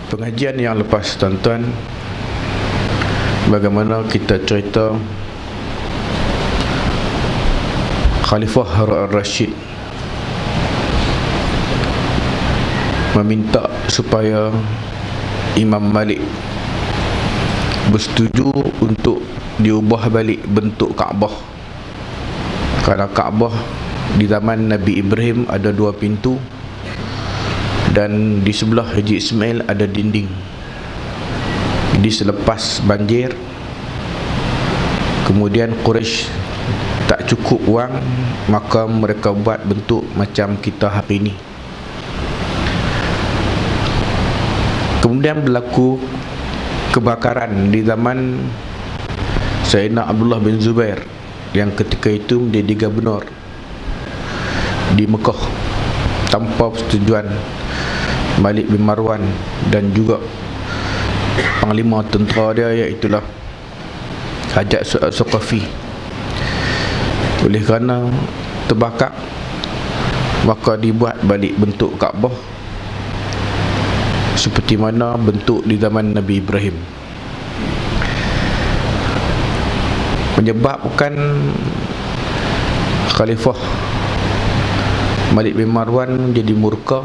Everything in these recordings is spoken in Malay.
Pengajian yang lepas, tuan-tuan, bagaimana kita cerita Khalifah Harun al-Rashid meminta supaya Imam Malik bersetuju untuk diubah balik bentuk Kaabah. Kerana Kaabah di zaman Nabi Ibrahim ada dua pintu, dan di sebelah Haji Ismail ada dinding. Jadi selepas banjir, kemudian Quraisy tak cukup wang, maka mereka buat bentuk macam kita hari ini. Kemudian berlaku kebakaran di zaman Sayyidina Abdullah bin Zubair, yang ketika itu menjadi gubernur di Mekah tanpa persetujuan Malik bin Marwan dan juga panglima tentera dia, iaitulah Hajjaj As-Saqafi. Oleh kerana terbakar, maka dibuat balik bentuk Kaabah seperti mana bentuk di zaman Nabi Ibrahim. Menyebabkan Khalifah Malik bin Marwan jadi murka,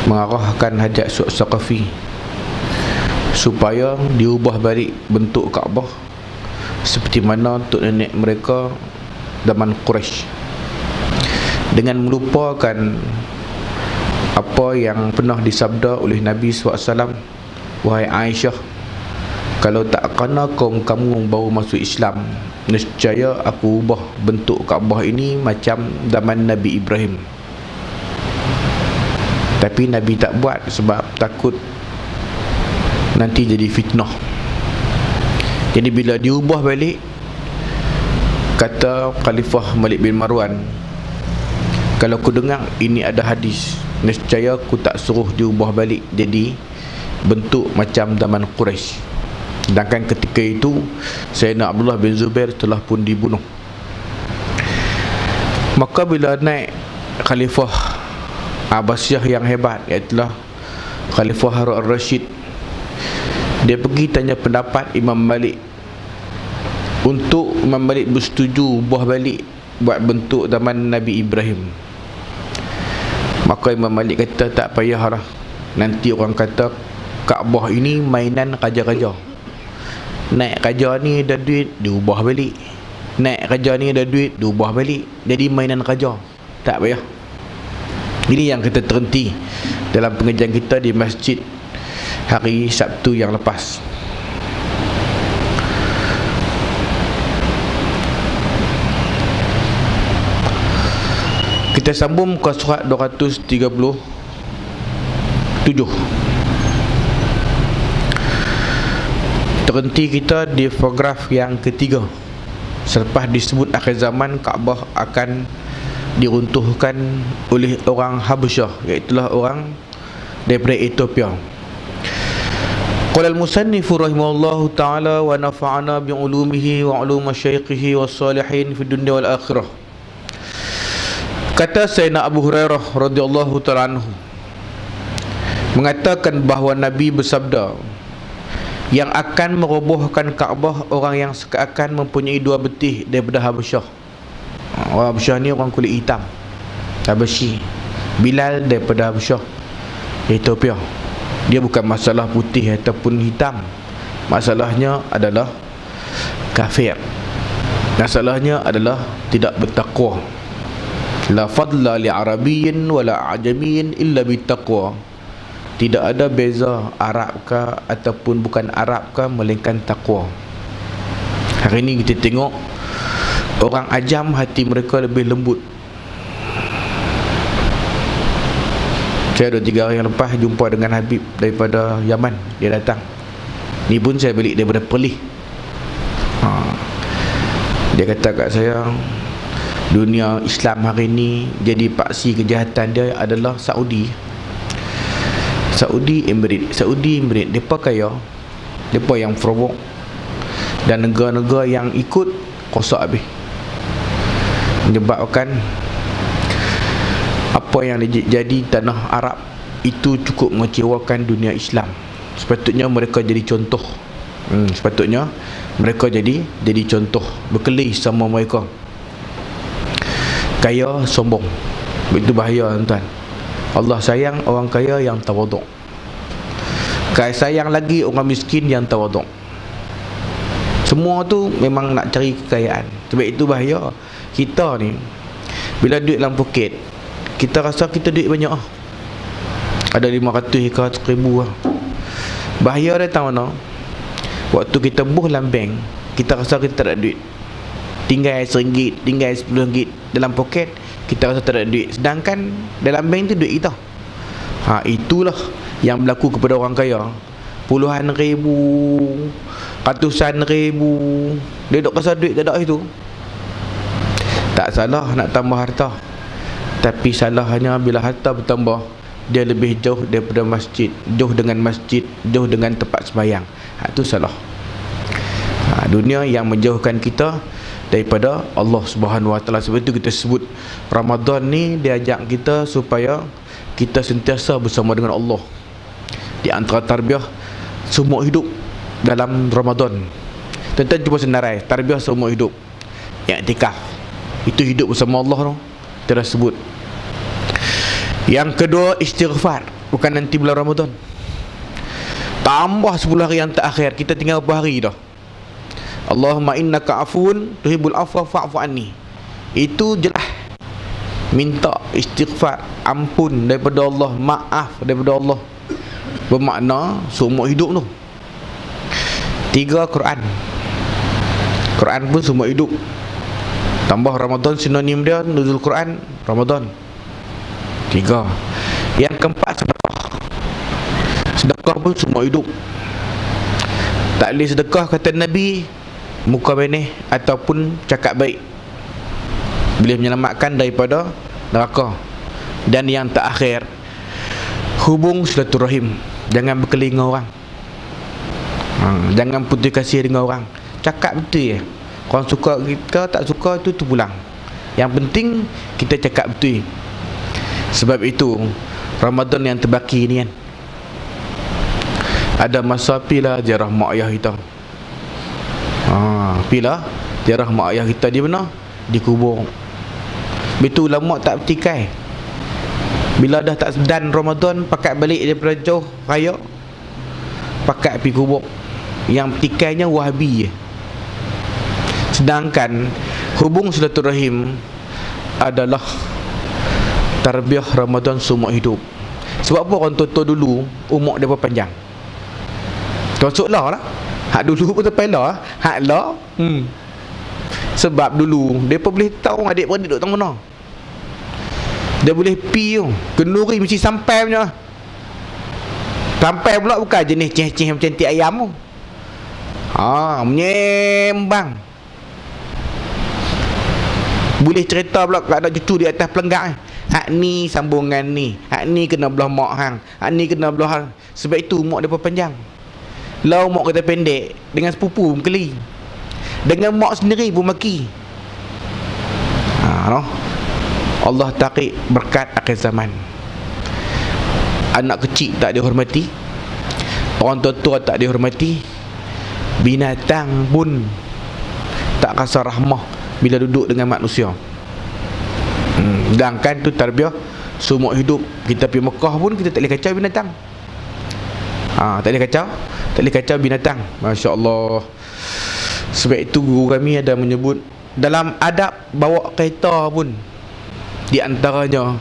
mengarahkan Hajjaj As-Saqafi supaya diubah balik bentuk Kaabah seperti mana tok nenek mereka zaman Quraisy, dengan melupakan apa yang pernah disabda oleh Nabi SAW, "Wahai Aisyah, kalau tak kerana kaum kamu baru masuk Islam, nescaya aku ubah bentuk Kaabah ini macam zaman Nabi Ibrahim." Tapi Nabi tak buat sebab takut nanti jadi fitnah. Jadi bila diubah balik, kata Khalifah Malik bin Marwan, kalau aku dengar ini ada hadis, nescaya aku tak suruh diubah balik jadi bentuk macam zaman Quraisy. Sedangkan ketika itu Sayyidina Abdullah bin Zubair telah pun dibunuh. Maka bila naik Khalifah Abbasiyah yang hebat, iaitulah Khalifah Harun al-Rashid, dia pergi tanya pendapat Imam Malik untuk Imam Malik bersetuju ubah balik buat bentuk zaman Nabi Ibrahim. Maka Imam Malik kata, tak payahlah, nanti orang kata Kaabah ini mainan raja-raja. Naik raja ni ada duit, diubah balik. Naik raja ni ada duit, diubah balik. Jadi mainan raja. Tak payah. Ini yang kita terhenti dalam pengajian kita di masjid hari Sabtu yang lepas. Kita sambung ke surat 237. Terhenti kita di paragraf yang ketiga. Selepas disebut akhir zaman, Kaabah akan diruntuhkan oleh orang Habasyah, iaitulah orang daripada Ethiopia. Qala al-musannifu rahimahullahu ta'ala wa nafa'ana bi'ulumihi wa ulum masyayikhihi was-salihin fi dunya wal akhirah. Kata Sayyidina Abu Hurairah radhiyallahu ta'ala anhu mengatakan bahawa Nabi bersabda, yang akan merobohkan Kaabah orang yang seakan mempunyai dua betih daripada Habasyah. Orang Habasyah ni orang kulit hitam, Habasyi. Bilal daripada Habasyah, Ethiopia. Dia bukan masalah putih ataupun hitam, masalahnya adalah kafir. Masalahnya adalah tidak bertakwa. La fadla li arabiyyin wala ajamiyyin illa bittaqwa. Tidak ada beza Arab ke ataupun bukan Arab ke, melainkan takwa. Hari ini kita tengok orang ajam hati mereka lebih lembut. Saya 2-3 hari yang lepas jumpa dengan Habib daripada Yaman. Dia datang. Ni pun saya balik daripada Perlis. Dia kata kat saya, dunia Islam hari ni jadi paksi kejahatan dia adalah Saudi Emirates. Mereka kaya, mereka yang frobok, dan negara-negara yang ikut rosak habis. Menyebabkan apa yang jadi tanah Arab itu cukup mengecewakan dunia Islam. Sepatutnya mereka jadi contoh. Sepatutnya mereka jadi contoh, berkelih sama mereka. Kaya sombong, itu bahaya tuan. Allah sayang orang kaya yang tawaduk. Sayang lagi orang miskin yang tawaduk. Semua tu memang nak cari kekayaan. Sebab itu bahaya. Kita ni bila duit dalam poket, kita rasa kita duit banyak ada 500 ke 1000 lah. Bahaya dia tahu mana? Waktu kita buh dalam bank, kita rasa kita tak ada duit, tinggal RM1, tinggal RM10 dalam poket, kita rasa tak ada duit. Sedangkan dalam bank tu duit kita. Itulah yang berlaku kepada orang kaya. Puluhan ribu, ratusan ribu, dia duk rasa duit tak ada itu. Tak salah nak tambah harta, tapi salahnya bila harta bertambah, dia lebih jauh daripada masjid, jauh dengan masjid, jauh dengan tempat sembahyang. Itu salah. Dunia yang menjauhkan kita daripada Allah Subhanahu Wa Taala. Sebab itu kita sebut Ramadan ni dia ajak kita supaya kita sentiasa bersama dengan Allah. Di antara tarbiyah seumur hidup dalam Ramadan, tuan-tuan cuba senarai tarbiyah seumur hidup, i'tikaf, itu hidup bersama Allah tu kita dah sebut. Yang kedua, istighfar. Bukan nanti bulan Ramadan, tambah 10 hari yang terakhir. Kita tinggal berapa hari dah? Allahumma innaka afun tuhibbul afwa fa'fu anni. Itu jelas minta istighfar, ampun daripada Allah, maaf daripada Allah. Bermakna seumur hidup tu. 3, Quran. Quran pun seumur hidup. Tambah Ramadan, sinonim dia nuzul Quran Ramadan. 3. Yang keempat, sedekah. Sedekah pun semua hidup. Tak boleh sedekah kata Nabi muka benih ataupun cakap baik, boleh menyelamatkan daripada neraka. Dan yang terakhir, hubung silaturahim. Jangan berkeli dengan orang. Jangan putus kasih dengan orang. Cakap betul ya. Orang suka kita, tak suka itu pulang. Yang penting kita cakap betul. Sebab itu Ramadan yang terbaki ni kan, ada masa pilah ziarah mak ayah kita. Pilah ziarah mak ayah kita di mana? Di kubur. Betul ulama tak bertikai. Bila dah tak sedan Ramadan, pakat balik daripada jauh raya, pakat pergi kubur. Yang bertikainya Wahabi je. Sedangkan hubung silaturahim adalah tarbiyah Ramadan seumur hidup. Sebab apa orang tua dulu umur dia panjang? Termasuklah lah. Hak dulu pun terpelah. Hak lah. Sebab dulu mereka boleh tahu adik-beradik duduk tengah mana. Dia boleh pi tu, kenduri mesti sampai punya. Sampai pula bukan jenis ceh-ceh macam cantik ayam tu. Menyembang. Boleh cerita pula kat anak cucu di atas pelenggak. Hak ni sambungan ni, hak ni kena belah mak hang, hak ni kena belah hang. Sebab itu mak dia panjang. Lau mak kata pendek, dengan sepupu pun keli, dengan mak sendiri pun maki. Allah tarik berkat akhir zaman. Anak kecil tak dihormati, orang tua tak dihormati, binatang pun tak rasa rahmah bila duduk dengan manusia. Sedangkan tu tarbiyah seumur hidup. Kita pergi Mekah pun kita tak boleh kacau binatang. Tak boleh kacau binatang. Masya Allah. Sebab itu guru kami ada menyebut dalam adab bawa kereta pun, di antaranya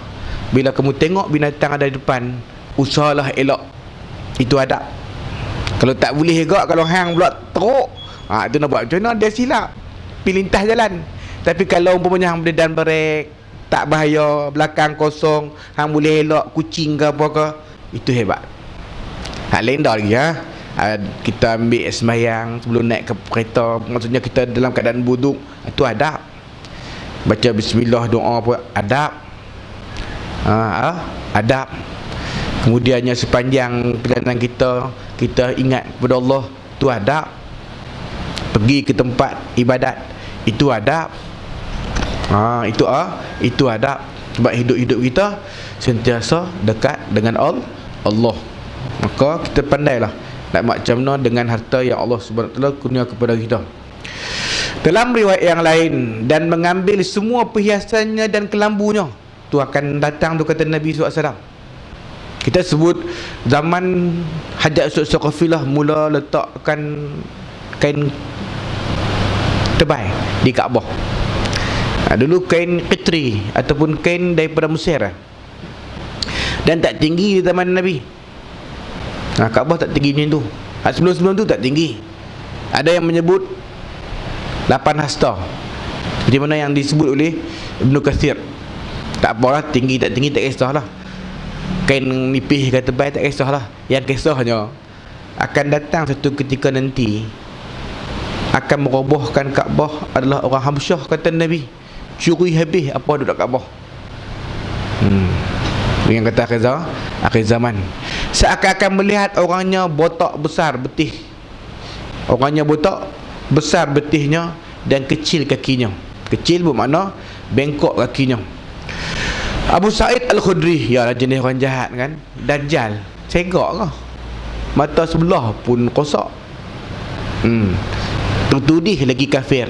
bila kamu tengok binatang ada di depan, usahalah elok. Itu adab. Kalau tak boleh juga, kalau hang pula teruk, itu nak buat macam mana? Dia silap pergi lintas jalan. Tapi kalau umpamanya hang boleh dan berek, tak bahaya, belakang kosong, hang boleh elok kucing ke apa ke, itu hebat. Lain dah lagi kita ambil sembahyang sebelum naik ke kereta, maksudnya kita dalam keadaan wuduk, itu adab. Baca bismillah, doa pun adab. Adab. Kemudiannya sepanjang perjalanan kita ingat kepada Allah, itu adab. Pergi ke tempat ibadat, itu adab. Itu adab. Sebab hidup-hidup kita sentiasa dekat dengan Allah. Maka kita pandailah nak macam mana dengan harta yang Allah Subhanahu Wa Taala kurnia kepada kita. Dalam riwayat yang lain, dan mengambil semua perhiasannya dan kelambunya. Tu akan datang tu kata Nabi SAW. Kita sebut zaman Hajjaj Aswad Saqafi lah mula letakkan kain tebal di Kaabah. Dulu kain qitri ataupun kain daripada Mesir dan tak tinggi di zaman Nabi. Kaabah tak tinggi macam tu. Sebelum-sebelum tu tak tinggi. Ada yang menyebut 8 hasta, di mana yang disebut oleh Ibnu Katsir. Tak apalah, tinggi tak tinggi tak kisahlah. Kain nipis ke tebal tak kisahlah. Yang kisahnya akan datang satu ketika nanti akan merobohkan Kaabah adalah orang Habsyah, kata Nabi. Curi habis apa duduk Kaabah. Yang kata akhir zaman. Seakan-akan melihat orangnya botak besar betih. Orangnya botak besar betihnya dan kecil kakinya. Kecil bermakna bengkok kakinya. Abu Sa'id Al-Khudri, ya jenis orang jahat kan, Dajjal, segak ke, mata sebelah pun kosak. Tertudih lagi kafir.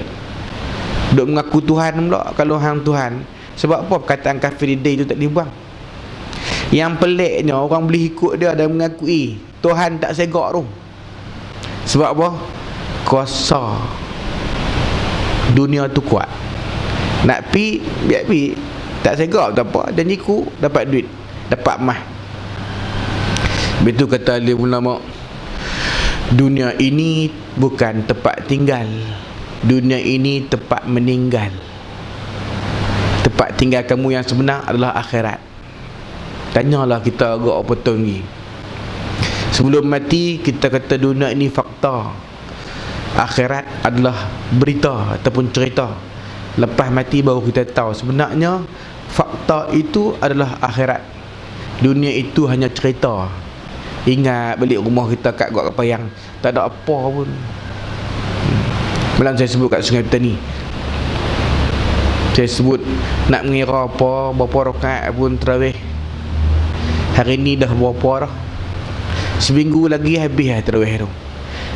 Duk mengaku Tuhan pula kalau hang Tuhan. Sebab apa perkataan kafir dia itu tak dibuang? Yang peliknya orang boleh ikut dia dan mengakui Tuhan tak segak tu. Sebab apa? Kuasa dunia tu kuat. Nak pi, biar pi. Tak segak tak apa, janji ku dapat duit, dapat emas. Betul kata alim ulama, dunia ini bukan tempat tinggal. Dunia ini tempat meninggal. Tempat tinggal kamu yang sebenar adalah akhirat. Tanyalah kita agak apa tinggi. Sebelum mati kita kata dunia ini fakta, akhirat adalah berita ataupun cerita. Lepas mati baru kita tahu sebenarnya fakta itu adalah akhirat. Dunia itu hanya cerita. Ingat balik rumah kita kat Gua Kepayang, tak ada apa pun. Malam saya sebut kat Sungai Petani, saya sebut nak mengira apa berapa rakaat pun tarawih. Hari ni dah berapa dah? Seminggu lagi habis lah tarawih tu.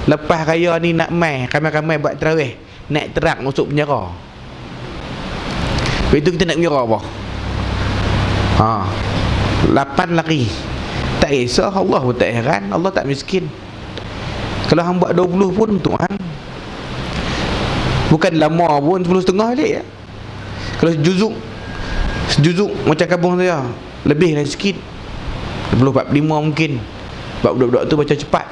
Lepas raya ni nak mai ramai-ramai buat tarawih, naik terak masuk penjara. Lepas tu kita nak mengira apa? 8 lari. Tak kisah, Allah pun tak heran, Allah tak miskin. Kalau hang buat 20 pun Tuhan, bukan lama pun 10.5 balik ya. Kalau sejuzuk macam kampung saya, lebih lah sikit, 40-45 mungkin. Sebab budak-budak tu baca cepat.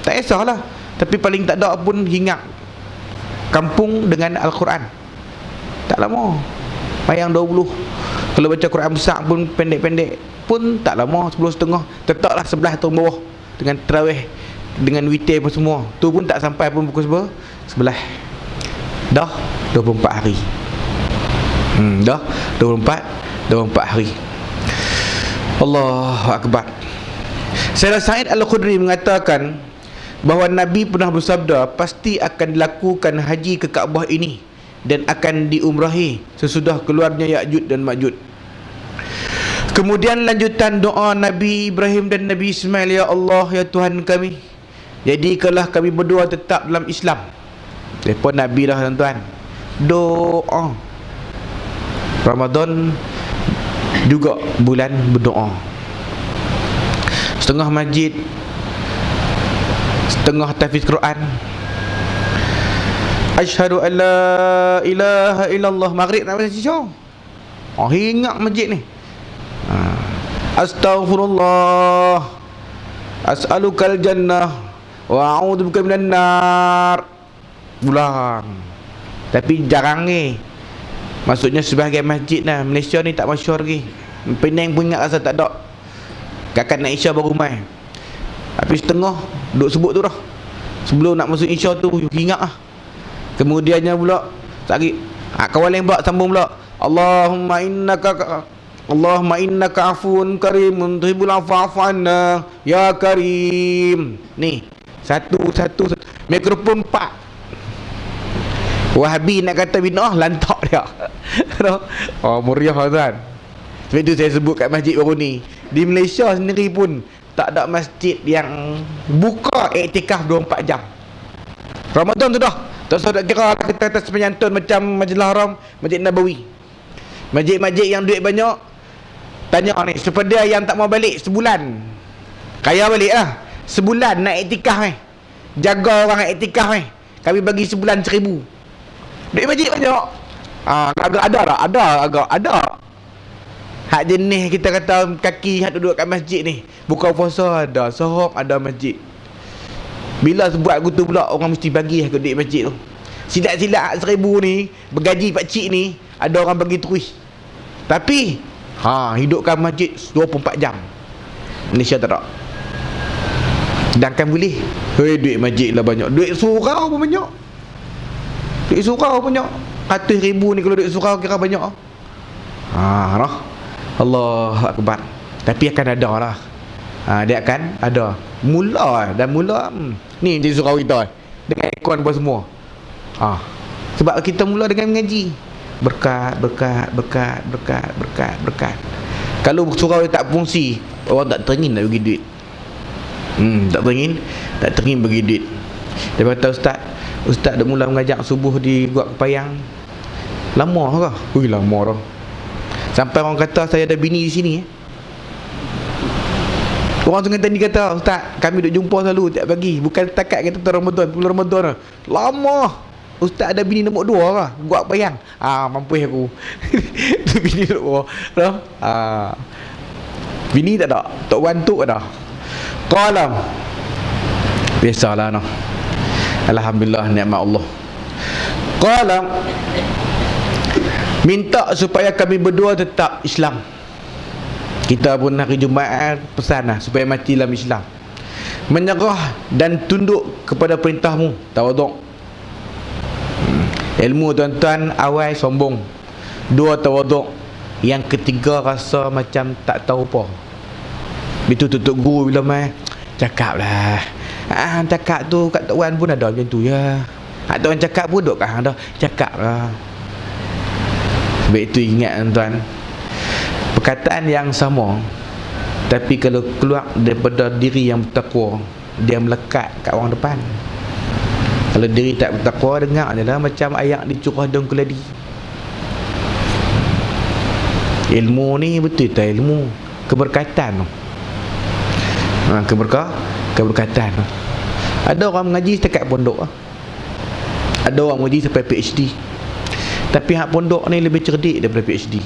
Tak kisahlah, tapi paling tak ada pun hingat kampung dengan Al-Quran. Tak lama, bayang 20. Kalau baca Quran besar pun pendek-pendek pun tak lama, 10.5. Tetaplah 11 tahun bawah dengan tarawih, dengan witir apa semua. Tu pun tak sampai pun pukul 11. Dah 24 hari. Dah 24 hari. Allahu Akbar. Sayyidina Sa'id Al-Khudri mengatakan bahawa Nabi pernah bersabda, pasti akan dilakukan haji ke Kaabah ini dan akan diumrahi sesudah keluarnya Ya'juj dan Ma'juj. Kemudian lanjutan doa Nabi Ibrahim dan Nabi Ismail, ya Allah, ya Tuhan kami, jadikanlah kami berdua tetap dalam Islam. Lepas Nabi dah tuan-tuan, doa Ramadan juga bulan berdoa. Setengah masjid, setengah tahfiz Quran. Asyhadu an la ilaha illallah. Maghrib nak baca sisyo. Ingat masjid ni. Astaghfirullah, as'alukal jannah wa a'udzubika minan nar. Ulang. Tapi jarang ni. Maksudnya sebahagian masjid lah Malaysia ni tak masyhur lagi. Penang pun ingat rasa tak ada. Kakak nak Isya baru mai. Habis setengah duk sebut tu dah. Sebelum nak masuk Isya tu ingat lah. Kemudiannya pula lagi kawan lain pula sambung pula, Allahumma innaka afun karimun tuhibbul afwa fa'fu anna ya karim. Ni satu mikrofon 4. Wahabi nak kata bid'ah lantak dia. Muriah tuan. Sebab itu saya sebut kat masjid baru ni, di Malaysia sendiri pun tak ada masjid yang buka iktikaf 24 jam. Ramadan tu dah. Tak usah nak kira kita atas penyantun macam Masjidil Haram, Masjid Nabawi. Masjid-masjid yang duit banyak, tanya ni, sepada yang tak mau balik sebulan, kaya balik lah, sebulan nak iktikaf jaga orang iktikaf kami bagi sebulan 1,000. Duit masjid banyak. Agak ada tak? Ada. Hak jenis kita kata kaki hak duduk kat masjid ni, buka puasa ada, sahur ada masjid. Bila buat aku tu pula, orang mesti bagi ke duit masjid tu. Silat-silat 1,000 ni, bergaji pakcik ni, ada orang bagi terus. Tapi hidupkan masjid 24 jam. Malaysia tak ada. Sedangkan boleh. Duit masjid lah banyak. Duit surau pun banyak. Duit surau banyak. 100,000 ni kalau duit surau kira banyak. Allah Akbar. Tapi akan ada lah. Dia akan ada. Mula ni di surau kita dengan aircon apa semua. Sebab kita mula dengan mengaji. Berkat. Kalau surau dia tak fungsi, orang tak teringin nak bagi duit. Tak teringin bagi duit. Dia kata Ustaz dah mula mengajak subuh di Guak Kepayang. Lama ke? Lama dah. Sampai orang kata saya ada bini di sini. Orang Sungai Tani kata, Ustaz, kami duk jumpa selalu tiap pagi. Bukan setakat kita tu Ramadan, bulan Ramadan lah. Lama. Ustaz ada bini nombor 2 lah, Guak Bayang. Mampus aku. Tu bini nombor 2. Bini tak ada. Tok Wan tu ada. Qalam. Biasalah noh. Alhamdulillah, nikmat Allah. Qalam. Minta supaya kami berdua tetap Islam. Kita pun hari Jumaat pesan lah supaya mati dalam Islam. Menyerah dan tunduk kepada perintahmu. Tawaduk. Ilmu tuan-tuan, awal sombong, 2 tawaduk, yang ketiga rasa macam tak tahu apa. Itu tutup guru bila mai cakap lah. Cakap tu kat Tok Wan pun ada macam tu ya. Tok Wan cakap pun duk kan ada. Cakap lah. Sebab itu ingat tuan-tuan, perkataan yang sama, tapi kalau keluar daripada diri yang bertakwa, dia melekat kat orang depan. Kalau diri tak bertakwa, dengar je lah macam ayat dicurah daun keladi. Ilmu ni betul tak ilmu keberkatan tu. Keberkatan tu. Ada orang mengaji setakat pondok. Ada orang mengaji sampai PhD. Tapi hak pondok ni lebih cerdik daripada PhD.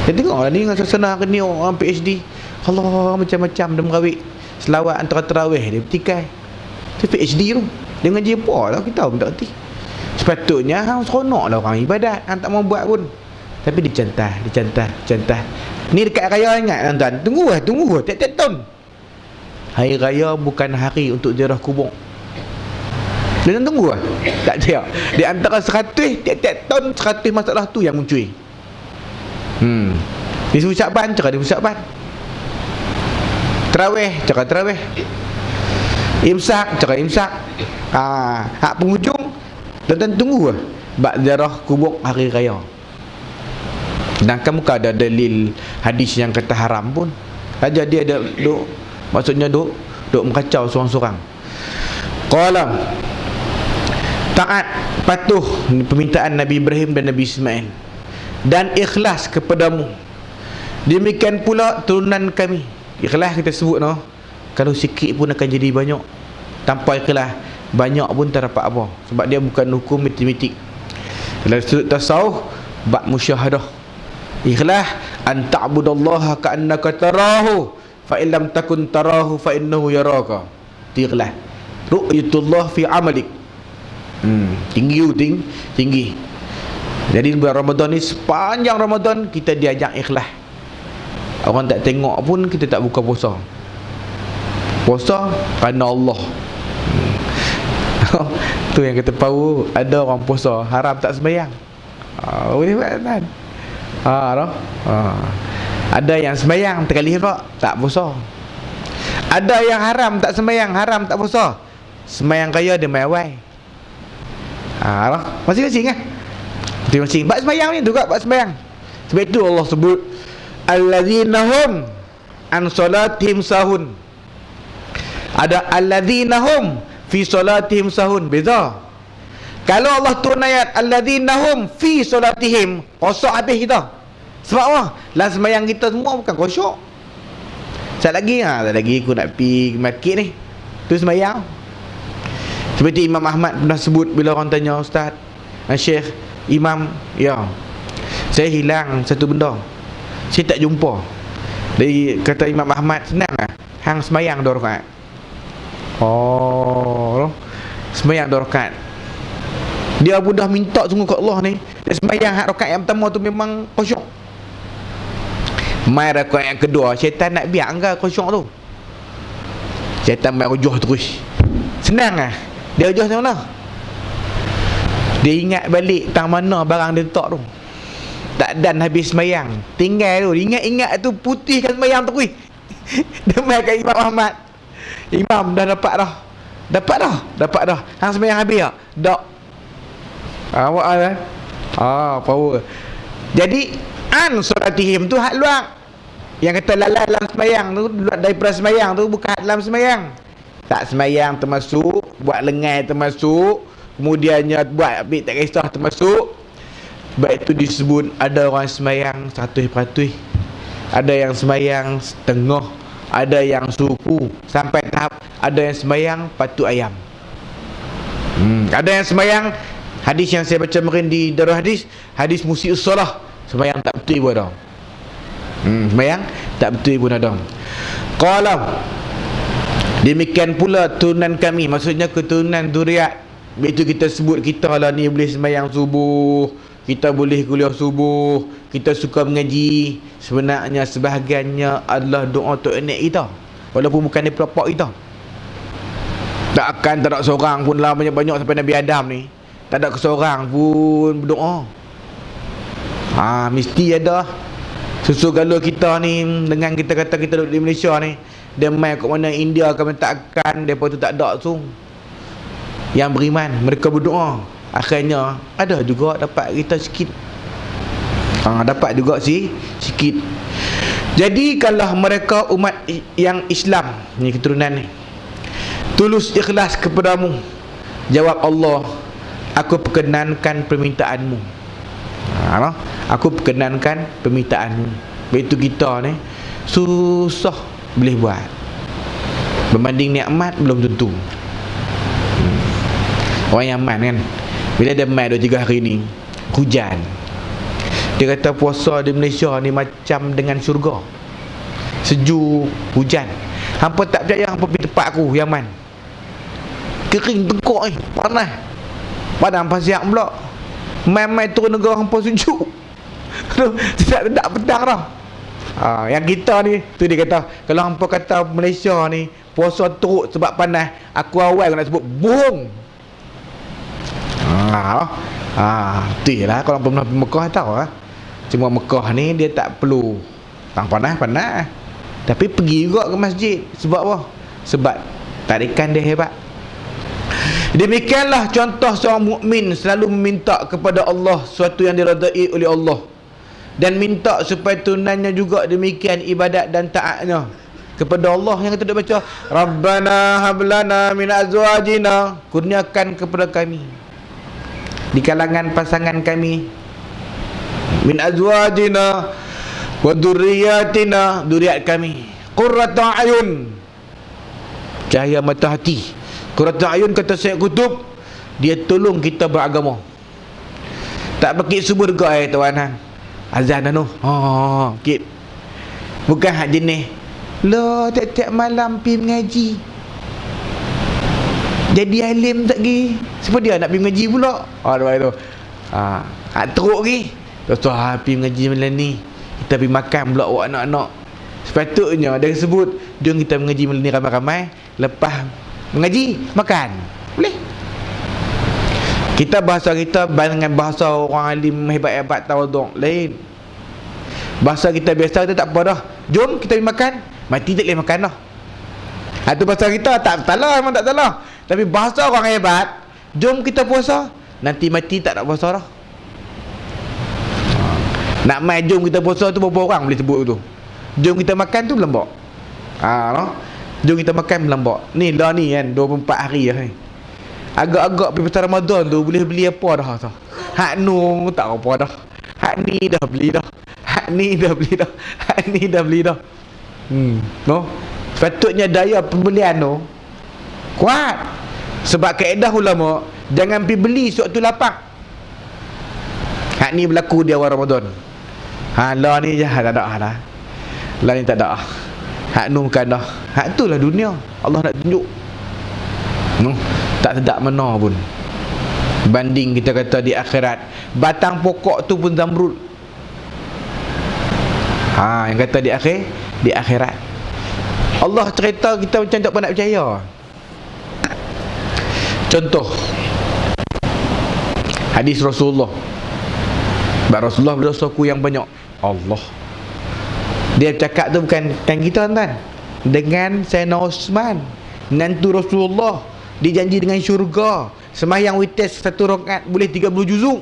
Dia tengoklah ni dengan suasana hari ni orang PhD. Allah, macam-macam dia merawik selawat antara tarawih dia bertikai. Dia PhD tu. Dia mengaji apa lah, kita pun tak kerti. Sepatutnya seronok lah orang ibadat, tak mau buat pun. Tapi dicantah. Ni dekat raya ingat tuan-tuan. Tunggu tiap-tiap tahun. Hari raya bukan hari untuk ziarah kubur. Dia tunggu lah. Tak dia. Di antara 100, tiap-tiap tahun 100 masalah tu yang muncul. Di Syakban, cakap di Syakban. Terawih, cakap terawih. Imsak, cakap imsak. Hak penghujung, tuan-tuan tunggu lah. Bak ziarah kubur hari raya. Sedangkan muka ada dalil hadis yang kata haram pun. Saja dia ada duk, maksudnya duk mengacau seorang-seorang. Qala, taat, patuh permintaan Nabi Ibrahim dan Nabi Ismail, dan ikhlas kepadamu. Demikian pula turunan kami. Ikhlas kita sebut no. Kalau sikit pun akan jadi banyak. Tanpa ikhlas, banyak pun tak dapat apa. Sebab dia bukan hukum matematik. Dalam sudut tasawuf, bab musyahadah. Ikhlas an ta'budallaha ka'annaka tarahu fa in lam takun tarahu fa innahu yaraka. Ikhlas. Ru'yatullah fi amalik. Tinggi. Jadi bulan Ramadan ni, sepanjang Ramadan kita diajak ikhlas. Orang tak tengok pun kita tak buka puasa. Puasa kerana Allah. Tu yang kata tahu, ada orang puasa haram tak sembahyang. Boleh buat kan? Ada yang sembahyang terkali pula tak puasa. Ada yang haram tak sembahyang, haram tak puasa. Sembahyang kaya dia mai awal. Masing-masing kan? Masing-masing. Bab sembahyang ni juga bab sembahyang. Sebab itu Allah sebut alladzina hum an salatihim sahun. Ada alladzina hum fi salatihim sahun. Beza. Kalau Allah turun ayat alladzina hum fi salatihim, kosong habis kita. Sebab apa? Lah sembahyang kita semua bukan khusyuk. Sekejap lagi aku nak pergi market ni. Tu sembahyang. Seperti Imam Ahmad pernah sebut bila orang tanya, Ustaz, Syekh, Imam, ya, saya hilang satu benda, saya tak jumpa. Jadi kata Imam Ahmad, senang lah, hang sembahyang 2 rakaat. Oh, sembahyang 2 rakaat. Dia pun dah minta sungguh ke Allah ni. Dia sembahyang hak rakaat yang pertama tu memang khusyuk. Mai rakaat yang kedua, syaitan nak biar engkau khusyuk tu. Syaitan mai rujuh terus. Senang lah. Dia rujuh macam mana? Dia ingat balik tang mana barang dia letak tu. Tak dan habis sembahyang. Tinggal tu, ingat-ingat tu putihkan sembahyang tu kuih. Dia mai kat Imam Ahmad. Imam dah dapat dah. Dapat dah. Hang sembahyang habis tak? Tak. Awak kan? Power. Jadi an solatihim tu hak luar. Yang kata lalai dalam sembahyang tu, daripada sembahyang tu bukan hak dalam sembahyang. Tak sembahyang termasuk, buat lengai termasuk, kemudiannya buat ambil tak kisah termasuk. Sebab itu disebut ada orang sembahyang 100%, ada yang sembahyang setengah, ada yang suku, sampai tahap ada yang sembahyang patut ayam. Ada yang sembahyang, hadis yang saya baca kemarin di Darul Hadis, hadis musii'us solah, sembahyang tak betul pun ada. Sembahyang tak betul pun ada. Qala, demikian pula turunan kami, maksudnya keturunan zuriat. Itu kita sebut kita lah ni boleh sembahyang subuh, kita boleh kuliah subuh, kita suka mengaji. Sebenarnya sebahagiannya adalah doa untuk anak kita, walaupun bukan daripada pak kita. Tak ada seorang pun lah, banyak-banyak sampai Nabi Adam ni, tak ada seorang pun berdoa. Mesti ada. Susu galuh kita ni, dengan kita kata kita duduk di Malaysia ni, dia main kat mana India ke takkan depa tu tak ada tu yang beriman, mereka berdoa, akhirnya ada juga dapat kita sikit. Dapat juga sikit. Jadi kalau mereka umat yang Islam ni, keturunan ni, tulus ikhlas kepadamu, jawab Allah, aku perkenankan permintaanmu. Aku perkenankan permintaanmu. Begitu kita ni susah boleh buat. Berbanding nikmat belum tentu. Orang Yaman kan, bila dia mai 2-3 hari ni hujan, dia kata puasa di Malaysia ni macam dengan syurga. Sejuk, hujan. Hampa tak percaya, hampa pergi tempat aku Yaman, kering tengkok ni, panas. Padang pasir pula. Mai-mai turun negara hampa sejuk. Tidak petang dah. Yang kita ni, tu dia kata, kalau hampa kata Malaysia ni puasa teruk sebab panas, aku awal nak sebut bohong. Tu lah, kalau pernah pergi Mekah tahu lah. Cuma Mekah ni dia tak perlu tang panas, tapi pergi juga ke masjid. Sebab apa? Sebab tarikan dia hebat. Demikianlah contoh seorang mukmin selalu meminta kepada Allah sesuatu yang diredai oleh Allah, dan minta supaya tunannya juga demikian ibadat dan taatnya kepada Allah. Yang kita duk baca, Rabbana hablana min azwajina, kurniakan kepada kami di kalangan pasangan kami, min azwajina wa dzurriyyatina, dzurriat kami, qurrata ayun, cahaya mata hati. Qurrata ayun kata Syekh Qutb, dia tolong kita beragama. Tak pakai subuh juga tuan azan dah tu. Sikit. Bukan hak jenis lo tiap-tiap malam pergi mengaji, jadi alim tak pergi. Siapa dia nak pergi mengaji pula? Tu. Hak teruk pergi. Terus pergi mengaji malam ni, kita pergi makan pula awak anak-anak. Sepatutnya dia sebut, jom kita mengaji malam ni ramai-ramai, lepas mengaji makan. Boleh. Kita bahasa kita dengan bahasa orang alim hebat-hebat tawaduk lain. Bahasa kita biasa, kita tak apa dah, jom kita pergi makan, mati tak boleh makan dah. Itu bahasa kita tak salah, memang tak salah. Tapi bahasa orang hebat, jom kita puasa, nanti mati tak nak puasa dah. Nak mai jom kita puasa tu berapa orang boleh sebut tu. Jom kita makan tu belembak. No? Jom kita makan belembak. Ni lah ni kan 24 hari dah ni. Agak-agak pergi pasal Ramadan tu boleh beli apa dah tu. Hak nu tak apa dah. Hak ni dah beli dah. Hak ni dah beli dah. Hak ni dah beli dah. No? Sepatutnya daya pembelian tu kuat. Sebab kaedah ulama, jangan pergi beli sewaktu lapang. Hak ni berlaku di awal Ramadan. Lah ni je tak ada dah. Lah ni tak ada. Hak nu kan dah. Hak tu lah dunia. Allah nak tunjuk. Tak sedap mana pun. Banding kita kata di akhirat, batang pokok tu pun zamrud. Yang kata di akhirat. Allah cerita kita macam tak pernah percaya. Contoh hadis Rasulullah. Rasulullah berdosaku yang banyak. Allah dia cakap tu bukan kita tuan. Dengan Sayyidina Osman, nantu Rasulullah, dijanji dengan syurga. Sembahyang witir satu rakaat boleh 30 juzuk.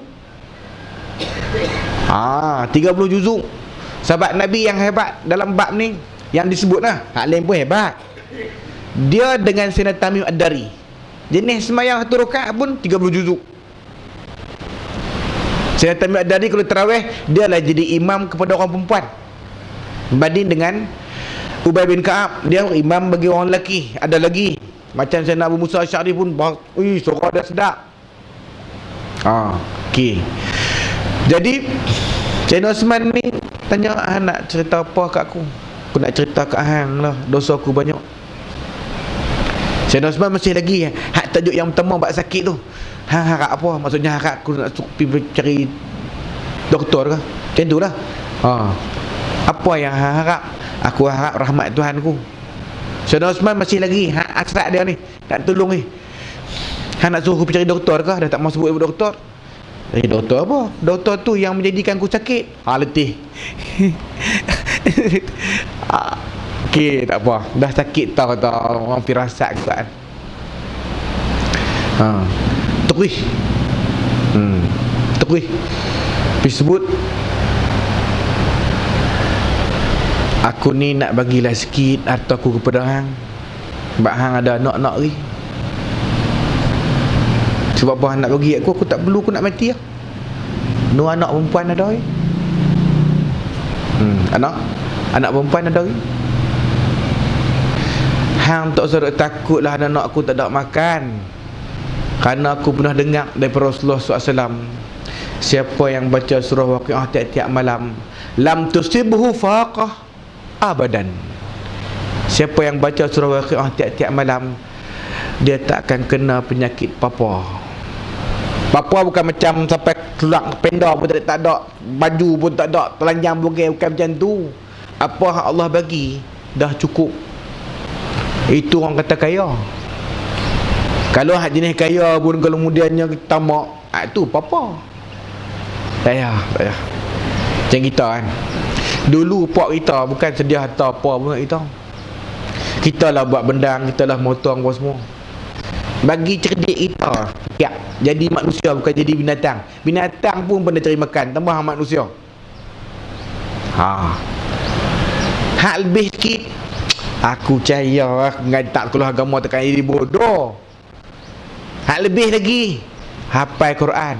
30 juzuk. Sahabat Nabi yang hebat dalam bab ni yang disebut lah, hak lain pun hebat. Dia dengan Sayyidina Tamim Ad-Dari, jenis sembahyang satu rakaat pun 30 juzuk. Sayyidina Tamim Ad-Dari kalau tarawih, dia lah jadi imam kepada orang perempuan. Berbanding dengan Ubay bin Ka'ab, dia imam bagi orang lelaki. Ada lagi macam Sayyidina Abu Musa Asy'ari pun, suara dia sedap. Okey. Jadi Sayyidina Osman ni tanya, nak cerita apa kat aku? Aku nak cerita kat hang lah, dosa aku banyak. Sayyidina Osman masih lagi hak tajuk yang pertama bab sakit tu. Hang harap apa? Maksudnya harap aku nak pergi cari doktor ke? Macam tu lah. Apa yang hang harap? Aku harap rahmat Tuhan ku. Sayyidina Osman masih lagi hasrat dia ni, nak tolong ni. Hang nak suruh pergi cari doktor ke? Dah tak mau sebut doktor. Cari doktor apa? Doktor tu yang menjadikan ku sakit. Letih. Okey, tak apa. Dah sakit tahu orang firasat kan. Tuqih. Tuqih. Disebut aku ni nak bagilah sikit harta aku kepada hang. Sebab hang ada anak-anak ni. Sebab apa hang nak bagi aku tak perlu, aku nak mati lah. Nu anak perempuan ada ni. Anak perempuan ada ni. Hang tak usah takutlah anak aku tak ada makan. Kerana aku pernah dengar daripada Rasulullah SAW, siapa yang baca surah Waqiah tiap-tiap malam, lam tusibhu faqah abadan. Siapa yang baca surah Waqiah tiap-tiap malam, dia tak akan kena penyakit papa. Papa bukan macam sampai tulang pendek pun tak ada, baju pun tak ada, telanjang bukan macam tu. Apa yang Allah bagi dah cukup. Itu orang kata kaya. Kalau hak jenis kaya pun kalau kemudiannya tamak, tu papa. Tak payah. Macam kita kan, dulu pak kita bukan sedia harta apa pun kita lah buat bendang, kita lah motong apa semua. Bagi cerdik kita jadi manusia, bukan jadi binatang. Binatang pun benda cari makan, tambah manusia. Hak lebih sikit, aku percaya tak sekolah agama tekan jadi bodoh. Hak lebih lagi, hafal Quran.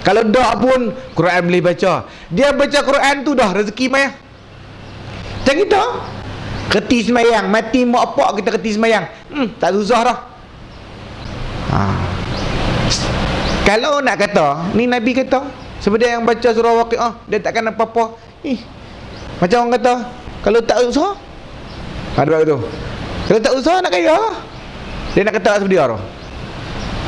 Kalau tak pun Quran boleh baca. Dia baca Quran tu dah rezeki maya. Macam kita kerti semayang, mati mak apak kita kerti semayang, tak susah dah. Kalau nak kata, ni Nabi kata, sebenarnya yang baca surah Waqiah dia takkan apa-apa. Macam orang kata, kalau tak usah, ada tu. Kalau tak usah nak kaya, dia nak kata seperti dia tu.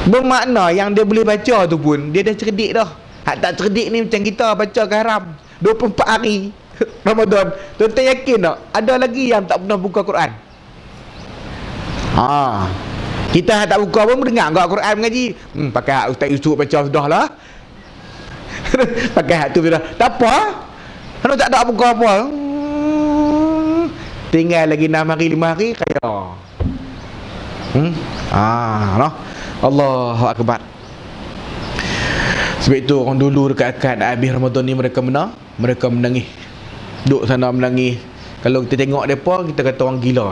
Bermakna yang dia boleh baca tu pun dia dah cerdik dah. Hak tak cerdik ni macam kita baca ke haram 24 hari Ramadan. Tuan-tuan yakin tak ada lagi yang tak pernah buka Quran? Kita hak tak buka pun dengar enggak Quran mengaji. Pakai hak Ustaz Yusuf baca sudah lah. Pakai hak tu sudah. Tak apa. Kalau tak ada buka apa. Tinggal lagi 6 hari 5 hari kaya. Noh. Allahu Akbar. Sebab itu orang dulu dekat habis Ramadan ni mereka mereka menangis. Duduk sana menangis. Kalau kita tengok mereka, kita kata orang gila.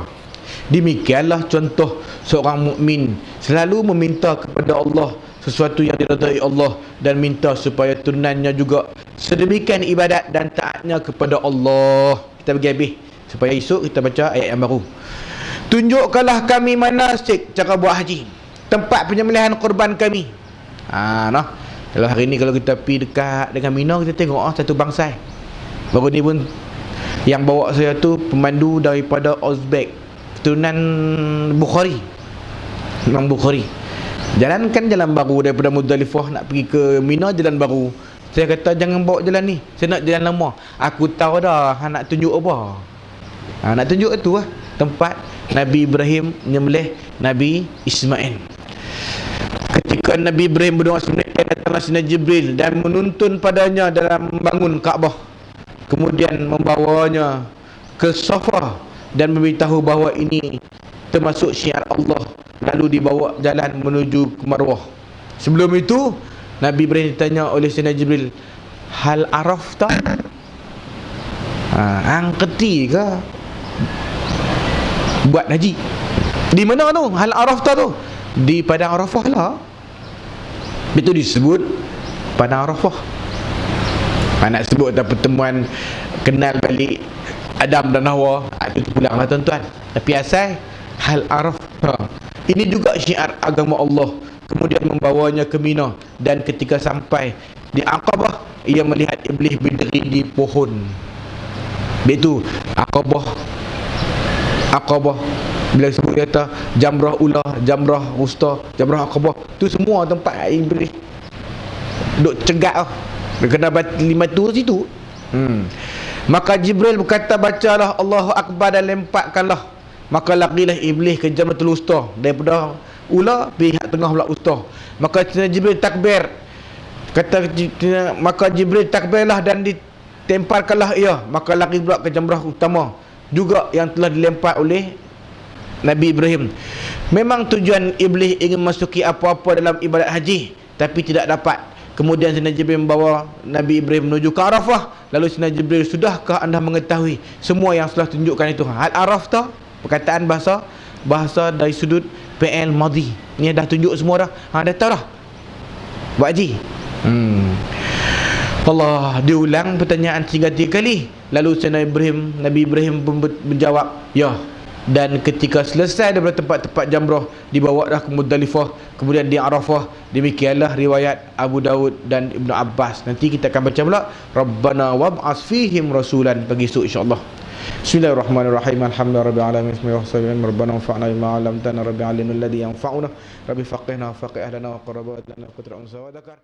Demikianlah contoh seorang mukmin selalu meminta kepada Allah sesuatu yang diridai Allah dan minta supaya tunannya juga sedemikian ibadat dan taatnya kepada Allah. Kita bagi habis supaya esok kita baca ayat yang baru. Tunjukkanlah kami manasik cara buat haji, tempat penyembelihan korban kami. Nah, kalau hari ni kalau kita pergi dekat dengan Mina, kita tengok satu bangsai. Baru ni pun yang bawa saya tu pemandu daripada Uzbek, keturunan Bukhari, Imam Bukhari. Jalan kan jalan baru daripada Muzdalifah nak pergi ke Mina, jalan baru. Saya kata jangan bawa jalan ni, saya nak jalan lama. Aku tahu dah nak tunjuk apa. Nak tunjuk itu lah tempat Nabi Ibrahim menyembelih Nabi Ismail. Ketika Nabi Ibrahim berdoa sebenarnya, datanglah Sayyidina Jibril dan menuntun padanya dalam membangun Kaabah. Kemudian membawanya ke Safa dan memberitahu bahawa ini termasuk syiar Allah. Lalu dibawa jalan menuju ke Marwah. Sebelum itu Nabi Ibrahim ditanya oleh Sayyidina Jibril, hal arafta? Hang kerti ke buat haji? Di mana tu? Hal arafta tu? Di Padang Arafah lah. Itu disebut Padang Arafah. Nak sebut tak pertemuan kenal balik Adam dan Hawa, itu pulang lah tuan-tuan. Tapi asal hal arafta. Ini juga syiar agama Allah. Kemudian membawanya ke Mina, dan ketika sampai di Aqabah, ia melihat iblis berdiri di pohon. Itu Aqabah. Bila sebut kata Jamrah Ula, Jamrah Wusta, Jamrah Aqabah, tu semua tempat iblis duk cegat lah. Dia kena lima tu situ. Maka Jibril berkata, bacalah Allahu Akbar dan lemparkanlah. Maka lakilah iblis ke Jamratul Wusta, daripada ula pihak tengah pula wusta. Maka Jibril takbir. Maka Jibril takbirlah dan ditemparkanlah ia. Maka laki pula ke Jamrah utama juga yang telah dilempar oleh Nabi Ibrahim. Memang tujuan iblis ingin masuki apa-apa dalam ibadat haji, tapi tidak dapat. Kemudian Sayyidina Jibril membawa Nabi Ibrahim menuju ke Arafah. Lalu Sayyidina Jibril, sudahkah anda mengetahui semua yang telah tunjukkan itu? Hal arafta, perkataan bahasa dari sudut PL Madhi. Ni dah tunjuk semua dah. Dah tahu dah buat haji. Allah, diulang pertanyaan 3 kali. Lalu Nabi Ibrahim menjawab, ya. Dan ketika selesai daripada tempat-tempat jamrah, dibawa dah ke Muzdalifah, kemudian di Arafah. Demikianlah riwayat Abu Daud dan Ibnu Abbas. Nanti kita akan baca pula Rabbana wab'as fihim rasulan pagi esok insya-Allah. Bismillahirrahmanirrahim. Alhamdulillahirabbil alamin. Bismillahirrahmanirrahim. Rabbana anfa'na bima 'allamtana, rabbi 'allimna alladhi yanfa'una, rabbi faqihna faqih ahlana wa qarabat lana qatra unsa wa dzakar.